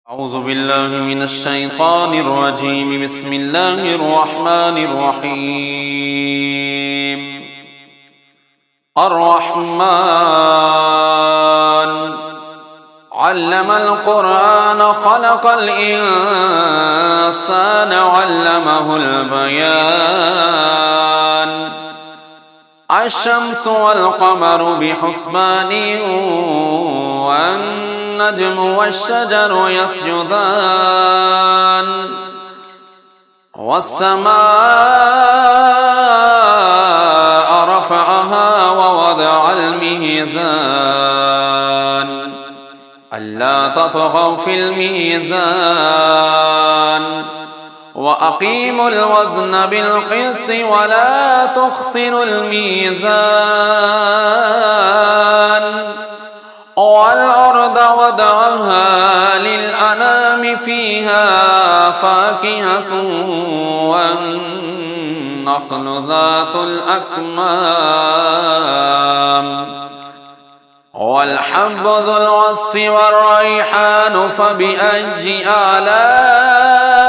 أعوذ بالله من الشيطان الرجيم. بسم الله الرحمن الرحيم. الرحمن علم القرآن خلق الإنسان علمه البيان. الشمس والقمر بحسبان والنجم والشجر يسجدان والسماء رفعها ووضع الميزان ألا تطغوا في الميزان وأقيموا الوزن بالقسط ولا تخسروا الميزان والأرض وضعها للأنام فيها فاكهة والنخل ذات الأكمام والحب ذو العصف والريحان فبأي آلاء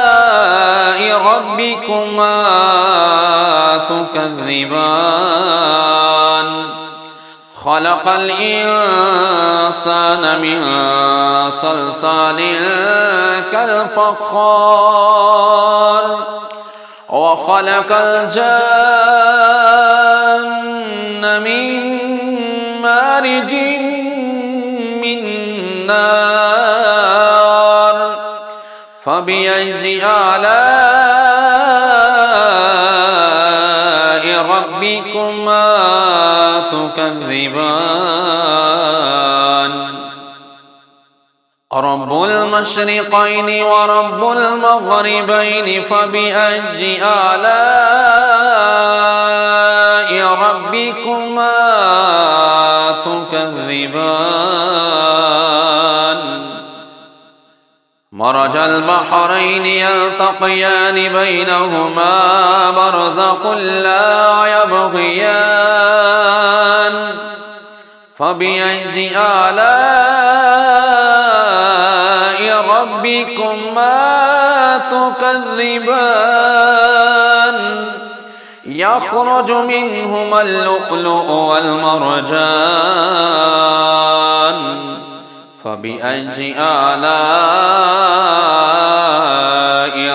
ربكما تكذبان خلق الإنسان من صلصال كالفخار وخلق الجن من مارج من نار فبأي آلاء ربكما تكذبان رب المشرقين ورب المغربين فبأي آلاء ربكما تكذبان مرج البحرين يلتقيان بينهما برزخ لا يبغيان فبأي آلاء ربكما تكذبان يخرج منهما اللؤلؤ والمرجان فبأي آلاء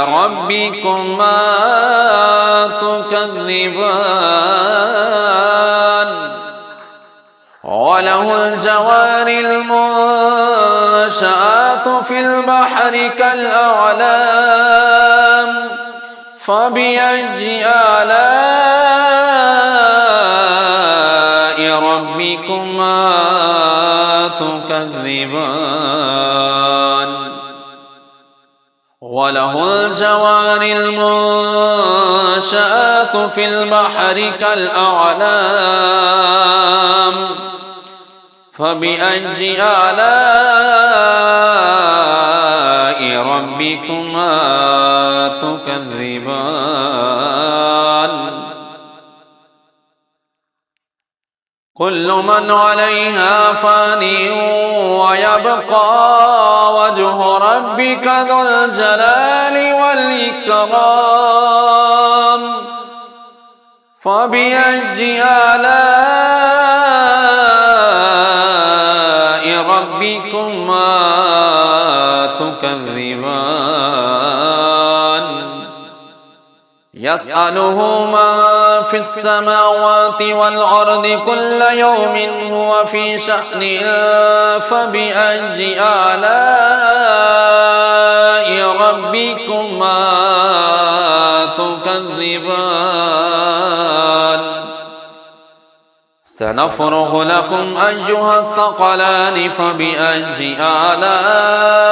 ربكما تكذبان وله الجوار المنشآت في البحر كالأعلام فبأي آلاء ربكما تكذبان وله الجوار المنشآت في البحر كالأعلام فبأي آلاء ربكما تكذبان كل من عليها فان ويبقى وجه ربك ذو الجلال والإكرام فبأي آلاء ربكما تكذبان يسأله من في السماوات والأرض كل يوم هو في شأن فبأي آلاء ربكما تكذبان سنفرغ لكم أيها الثقلان فبأي آلاء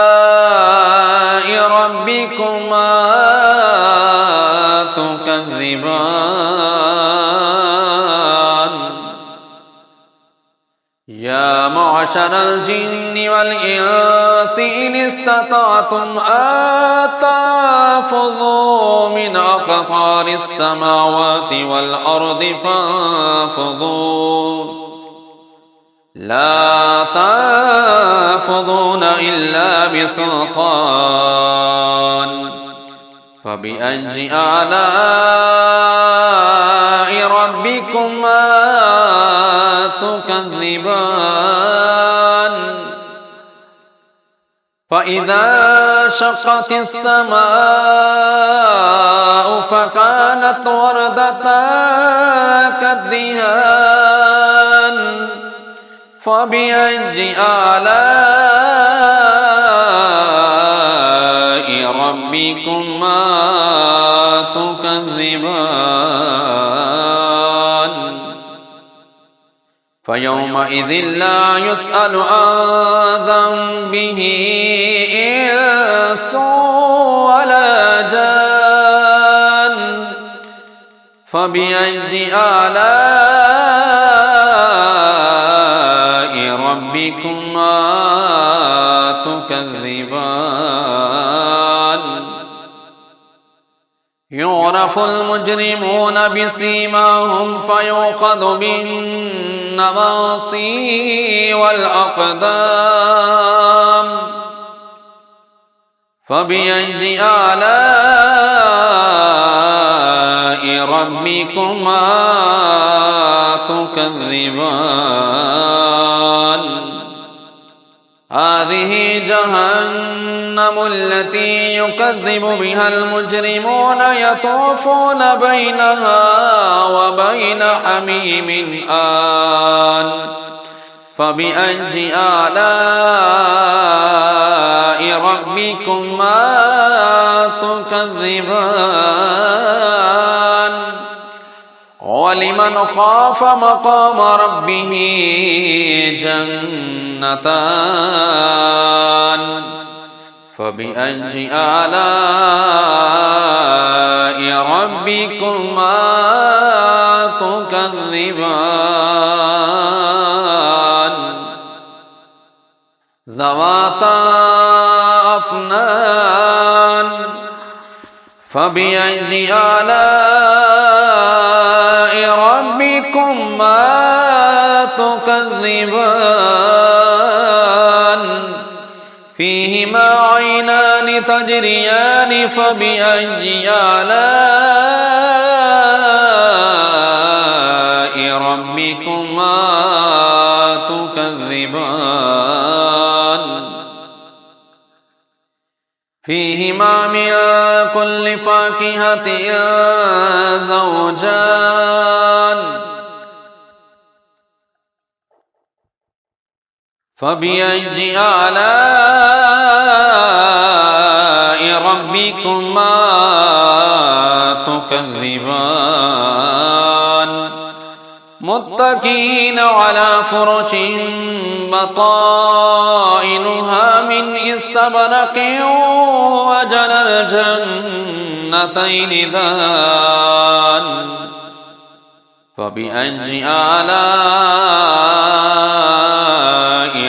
ربكما تكذبان يا معشر الجن والإنس إن استطعتم أن تنفذوا من أقطار السماوات والأرض فانفذوا لا تنفذون إلا بسلطان فبأي آلاء ربكما تكذبان فإذا شقت السماء فكانت وردة كالدهان فبأي آلاء ربكما تكذبان فيومئذ لا يسأل عن ذنبه إنس ولا جان فبأي آلاء ربكما تكذبان يعرف المجرمون بسيماهم فيؤخذ بالنواصي والأقدام فبأي آلاء ربكما تكذبان هذه جهنم التي يكذب بها المجرمون يطوفون بينها وبين حميم آن فبأي آلاء ربكما تكذبان ولمن خاف مقام ربه جنتان فبأي آلاء ربكما تكذبان ذواتا أفنان فبأي آلاء ربكما تكذبان فيهما عينان تجريان فبأي آلاء ربكما تكذبان فيهما من كل فاكهة زوجان فبأي آلاء ربكما تكذبان متكئين على فرش بطائنها من استبرق وجنى الجنتين دان فبأي آلاء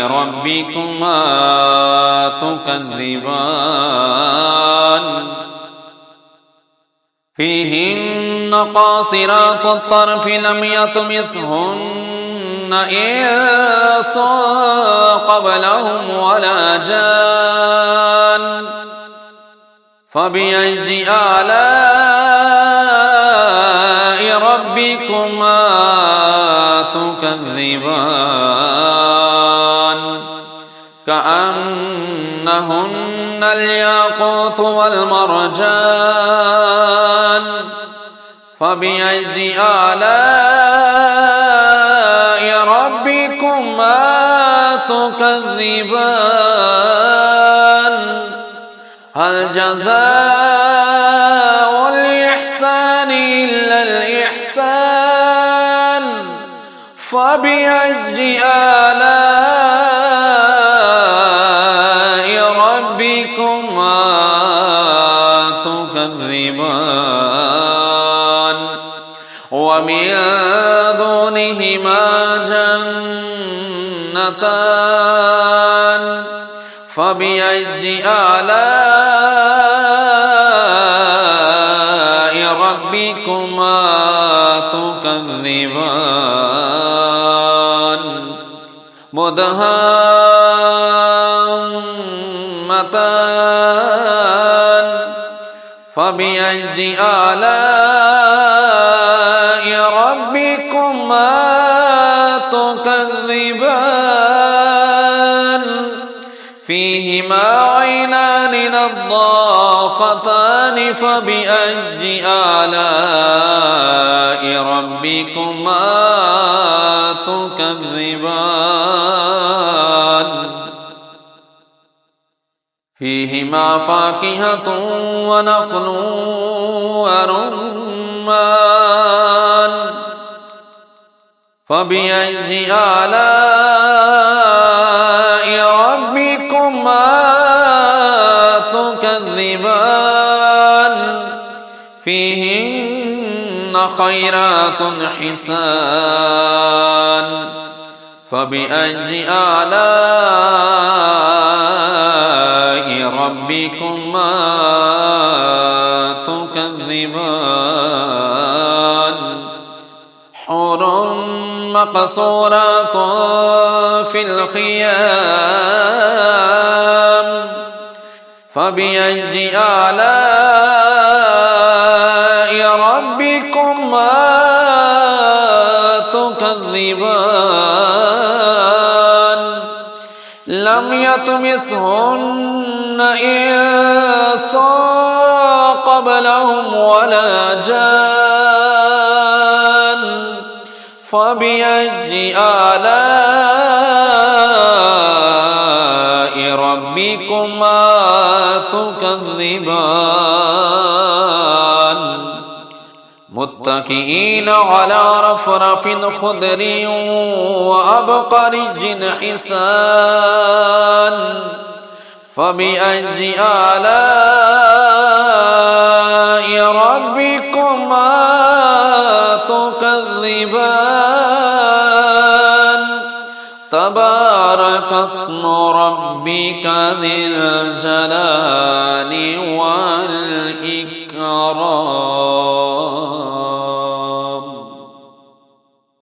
ربكما تكذبان فيهن قاصرات الطرف لم يطمثهن إنس قبلهم ولا جان فبأي آلاء ربكما تكذبان كأنهن الياقوت والمرجان فبأي آلاء ربكما تكذبان هل جزاء الإحسان إلا الإحسان فبأي آلاء ربكما تكذبان ومن دونهما جنتان فبأي آلاء ربكما تكذبان مدهامتان فبأي آلاء ربكما تكذبان فيهما عينان نضاختان فبأي آلاء ربكما تكذبان فيهما فاكهة ونخل ورمان فبأي آلاء ربكما تكذبان فيهن خيرات حسان فبأي آلاء ربكما تكذبان حور مقصورات في الخيام فبأي آلاء ربكما تكذبان لم يطمثهن إنس قبلهم ولا جان فبأي آلاء ربكما تكذبان متكئين على رفرف خضر وأبقرج حسان فبأي آلاء ربكما تكذبان تبارك اسم ربك ذي الجلال والإكرام